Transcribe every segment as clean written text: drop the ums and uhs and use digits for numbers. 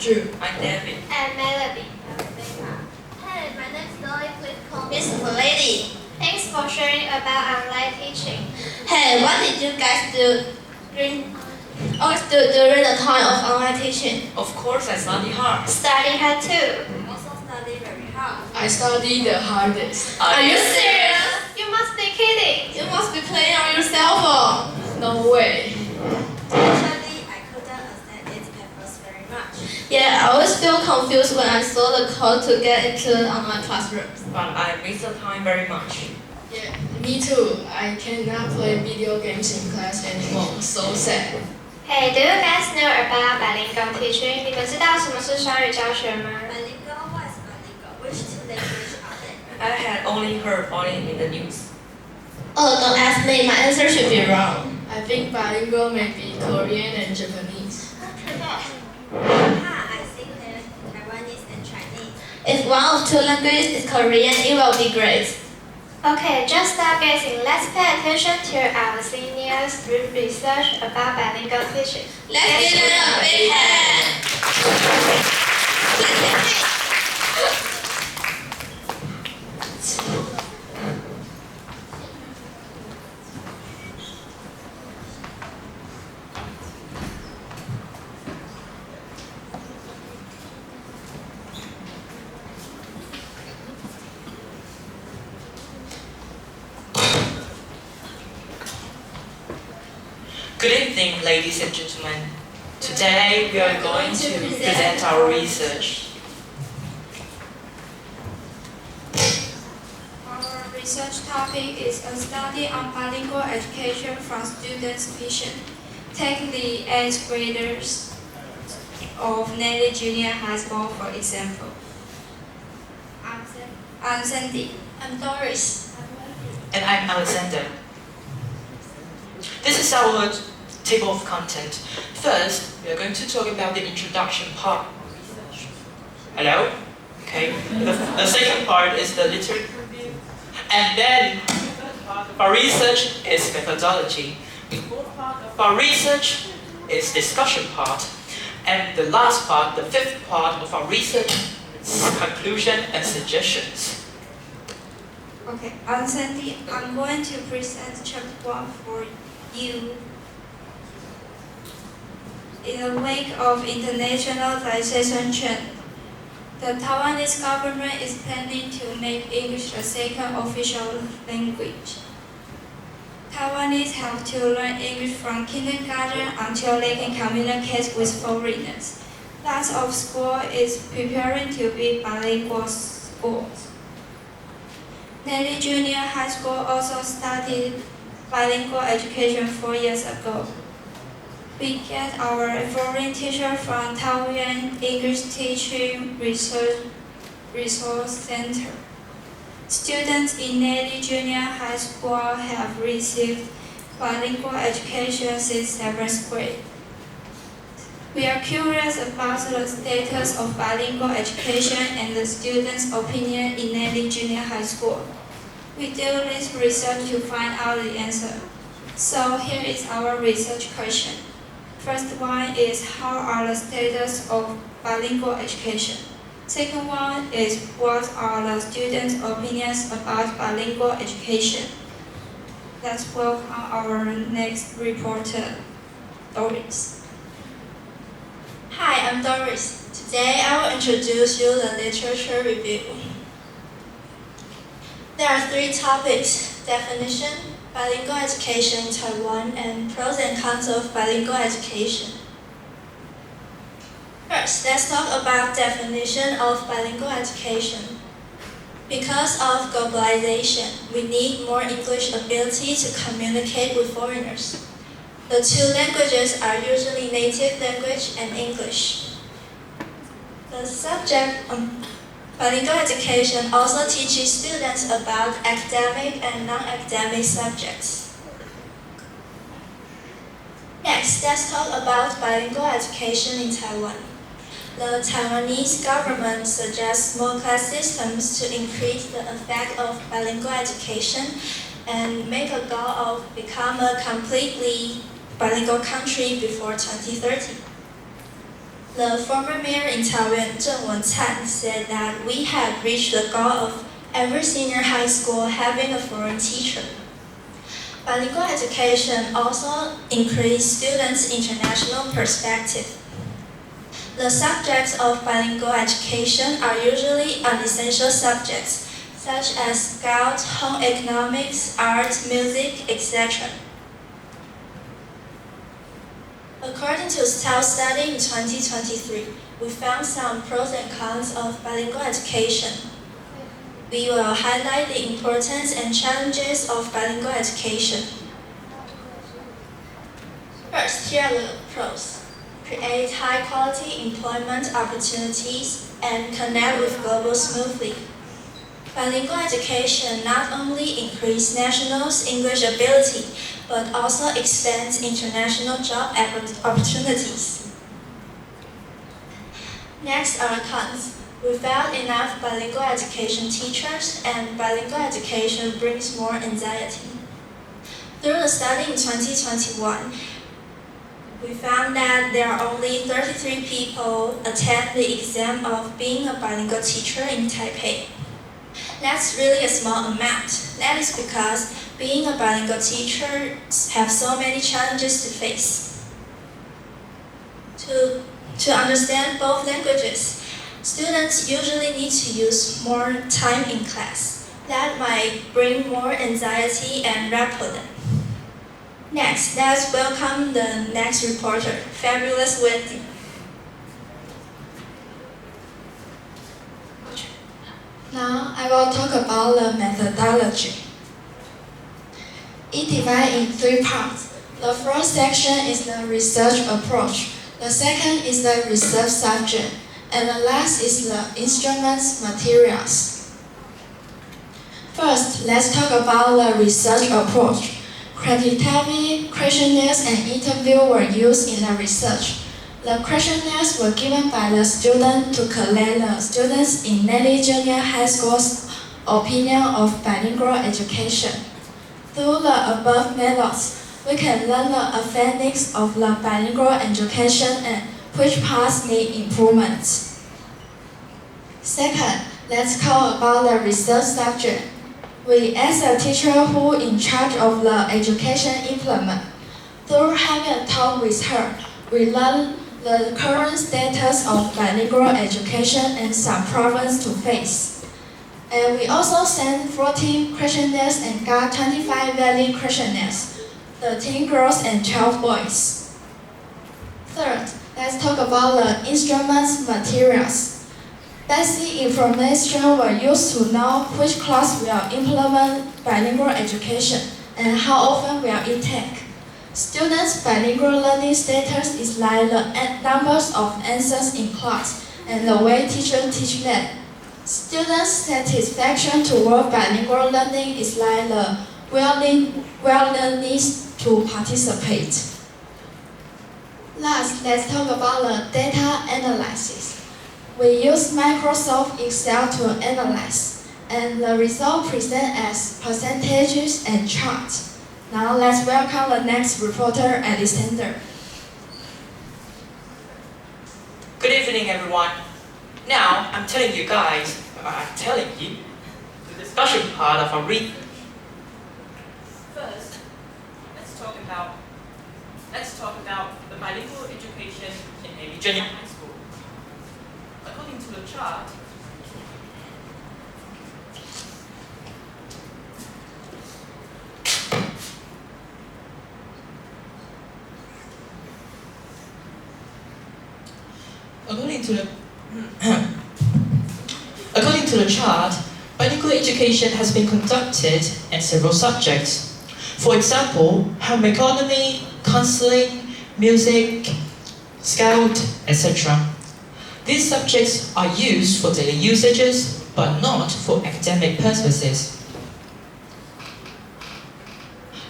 Drew. I'm David. I'm Melody. Hey, my name is Doris. Please call me Miss Lady. Thanks for sharing about online teaching. Hey, what did you guys do during the time of online teaching? Of course, I study hard. Study hard too. also study very hard. I studied the hardest. Are you serious? You must be kidding. You must be playing on your cell phone. No way. Actually, I couldn't understand its papers very much. Yeah, I always feel confused when I saw the code to get into online classrooms. But I miss the time very much. Yeah, me too. I cannot play video games in class anymore. So sad. Hey, do you guys know about bilingual teaching? 你们知道什么是双语教学吗？ Bilingual, what is bilingual? Which two languages are there? I had only heard only in the news. Oh, don't ask me. My answer should be wrong. I think bilingual may be Korean and Japanese. I think there's Taiwanese and Chinese. If one of two languages is Korean, it will be great. Okay, just stop guessing. Let's pay attention to our seniors' research about bilingual teaching. Let's give it a big hand. Good evening, ladies and gentlemen. Today we are going to present our research. Our research topic is a study on bilingual education from students' vision. Take the 8th graders of Nelly Junior High School for example. I'm Sandy. I'm Doris. And I'm Alexander. This is our table of content. First, we are going to talk about the introduction part. Hello? Okay. The second part is the literature review. And then the third part of our research is methodology. The fourth part of our research is discussion part. And the last part, the fifth part of our research is conclusion and suggestions. Okay, I'm Sandy. I'm going to present chapter 1 for you. In the wake of internationalization trend, the Taiwanese government is planning to make English the second official language. Taiwanese have to learn English from kindergarten until they can communicate with foreigners. Lots of school is preparing to be bilingual schools. Nelly Junior High School also started bilingual education 4 years ago. We get our foreign teacher from Taoyuan English Teaching Resource Center. Students in Nelly Junior High School have received bilingual education since 7th grade. We are curious about the status of bilingual education and the students' opinion in Nelly Junior High School. We do this research to find out the answer. So here is our research question. First one is how are the status of bilingual education? Second one is what are the students' opinions about bilingual education? Let's welcome our next reporter, Doris. Hi, I'm Doris. Today I will introduce you the literature review. There are 3 topics: definition, bilingual education in Taiwan, and pros and cons of bilingual education. First, let's talk about definition of bilingual education. Because of globalization, we need more English ability to communicate with foreigners. The 2 languages are usually native language and English. The subject bilingual education also teaches students about academic and non-academic subjects. Next, let's talk about bilingual education in Taiwan. The Taiwanese government suggests more class systems to increase the effect of bilingual education and make a goal of become a completely bilingual country before 2030. The former mayor in Taoyuan, Zheng Wenchan, said that we had reached the goal of every senior high school having a foreign teacher. Bilingual education also increased students' international perspective. The subjects of bilingual education are usually unessential subjects, such as Scout, home economics, art, music, etc. According to Style Study in 2023, we found some pros and cons of bilingual education. We will highlight the importance and challenges of bilingual education. First, here are the pros. Create high-quality employment opportunities and connect with global smoothly. Bilingual education not only increases nationals' English ability, but also expands international job opportunities. Next are cons. Without enough bilingual education teachers, and bilingual education brings more anxiety. Through the study in 2021, we found that there are only 33 people attend the exam of being a bilingual teacher in Taipei. That's really a small amount. That is because being a bilingual teacher has so many challenges to face. To understand both languages, students usually need to use more time in class. That might bring more anxiety and rapport. Next, let's welcome the next reporter, fabulous Wendy. Now I will talk about the methodology. It divides in 3 parts. The first section is the research approach. The second is the research subject. And the last is the instruments materials. First, let's talk about the research approach. Quantitative questionnaires and interviews were used in the research. The questionnaires were given by the student to collect the students in Nettie Junior High School's opinion of bilingual education. Through the above methods, we can learn the effects of the bilingual education and which parts need improvements. Second, let's talk about the research subject. We ask the teacher who is in charge of the education implement. Through having a talk with her, we learn the current status of bilingual education and some problems to face. And we also sent 14 questionnaires and got 25 valid questionnaires, 13 girls and 12 boys. Third, let's talk about the instruments materials. Basic information were used to know which class will implement bilingual education and how often will it take. Students' bilingual learning status is like the numbers of answers in class and the way teachers teach them. Students' satisfaction toward bilingual learning is like the willingness to participate. Last, let's talk about the data analysis. We use Microsoft Excel to analyze, and the result present as percentages and charts. Now let's welcome the next reporter, Alexander. Good evening, everyone. Now I'm telling you the discussion part of our read. First, let's talk about the bilingual education in Navy Junior High School. According to the chart, bilingual education has been conducted in several subjects. For example, home economy, counseling, music, scout, etc. These subjects are used for daily usages, but not for academic purposes.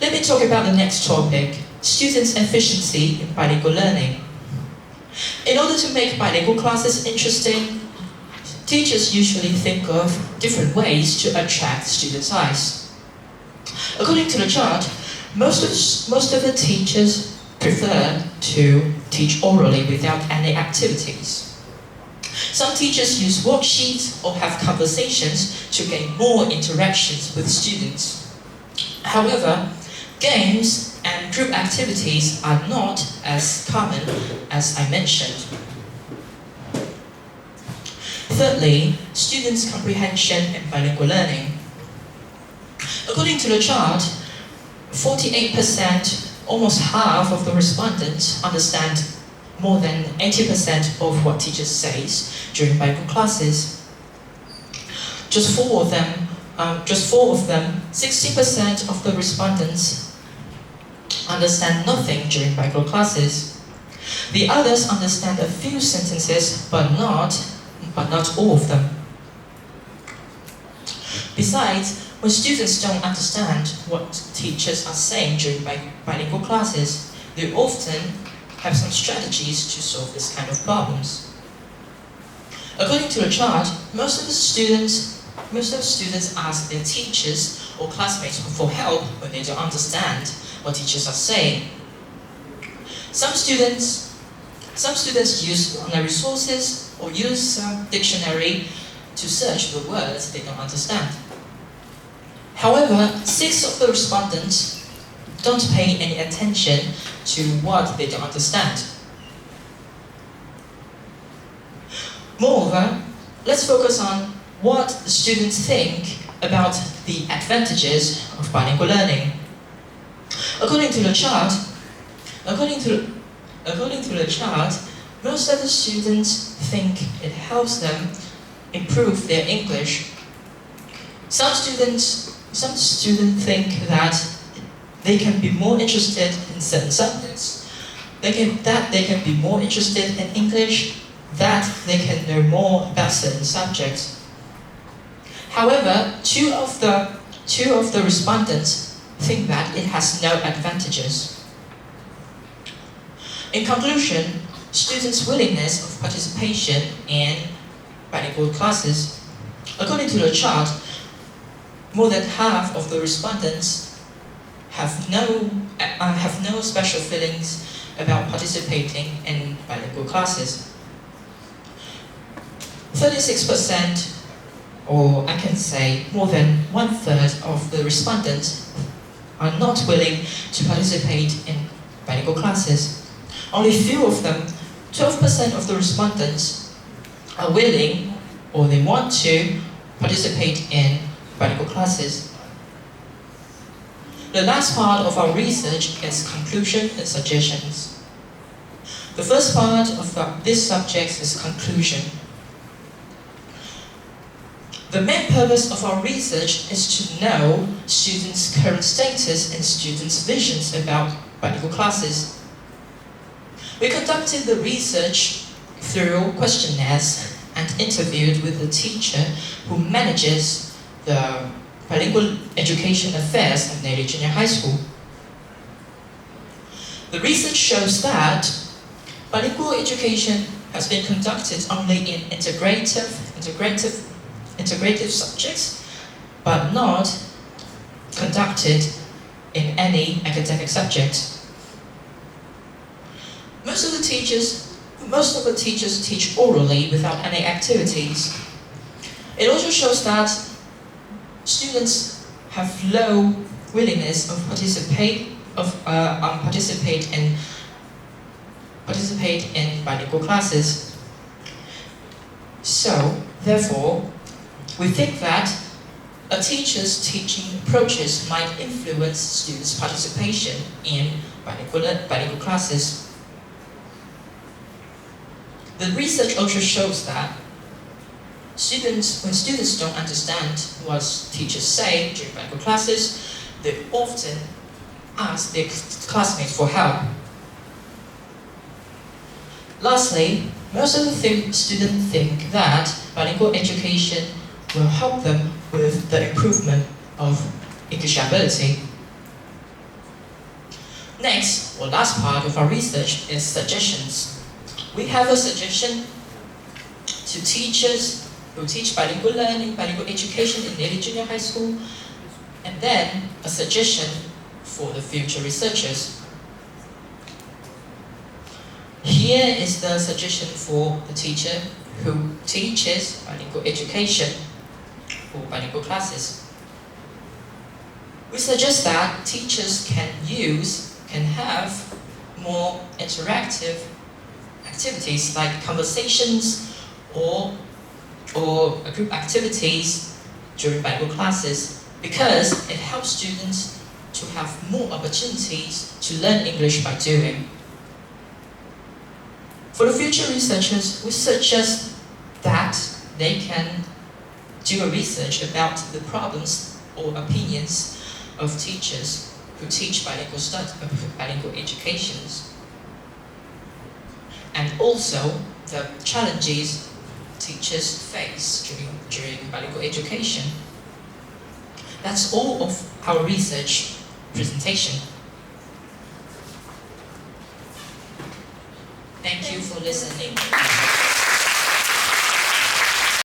Let me talk about the next topic, students' efficiency in bilingual learning. In order to make bilingual classes interesting, teachers usually think of different ways to attract students' eyes. According to the chart, most of the teachers prefer to teach orally without any activities. Some teachers use worksheets or have conversations to gain more interactions with students. However, games and group activities are not as common as I mentioned. Thirdly, students' comprehension and bilingual learning. According to the chart, 48%, almost half of the respondents understand more than 80% of what teachers says during bilingual classes. Just four of them, 60% of the respondents understand nothing during bilingual classes. The others understand a few sentences, but not all of them. Besides, when students don't understand what teachers are saying during bilingual classes, they often have some strategies to solve this kind of problems. According to the chart, most of students ask their teachers or classmates for help when they don't understand what teachers are saying. Some students use online resources or use a dictionary to search the words they don't understand. However, 6 of the respondents don't pay any attention to what they don't understand. Moreover, let's focus on what the students think about the advantages of bilingual learning. According to the chart, most of the students think it helps them improve their English. Some students think that they can be more interested in certain subjects. They can be more interested in English, that they can know more about certain subjects. However, two of the respondents think that it has no advantages. In conclusion, students' willingness of participation in bilingual classes. According to the chart, more than half of the respondents have no special feelings about participating in bilingual classes. 36%, or I can say more than 1/3 of the respondents are not willing to participate in bilingual classes. Only few of them, 12% of the respondents, are willing or they want to participate in bilingual classes. The last part of our research is conclusion and suggestions. The first part of this subject is conclusion. The main purpose of our research is to know students' current status and students' visions about bilingual classes. We conducted the research through questionnaires and interviewed with the teacher who manages the bilingual education affairs at内壢Junior High School. The research shows that bilingual education has been conducted only in integrative subjects, but not conducted in any academic subject. Most of the teachers teach orally without any activities. It also shows that students have low willingness of participate in bilingual classes. So, therefore, we think that a teacher's teaching approaches might influence students' participation in bilingual classes. The research also shows that when students don't understand what teachers say during bilingual classes, they often ask their classmates for help. Lastly, most of the students think that bilingual education will help them with the improvement of English ability. Next, or last part of our research is suggestions. We have a suggestion to teachers who teach bilingual learning, bilingual education in内壢Junior High School, and then a suggestion for the future researchers. Here is the suggestion for the teacher who teaches bilingual education or bilingual classes. We suggest that teachers can have more interactive activities like conversations or group activities during bilingual classes, because it helps students to have more opportunities to learn English by doing. For the future researchers, we suggest that they can do a research about the problems or opinions of teachers who teach bilingual educations, and also the challenges teachers face during bilingual education. That's all of our research presentation. Thank you for listening.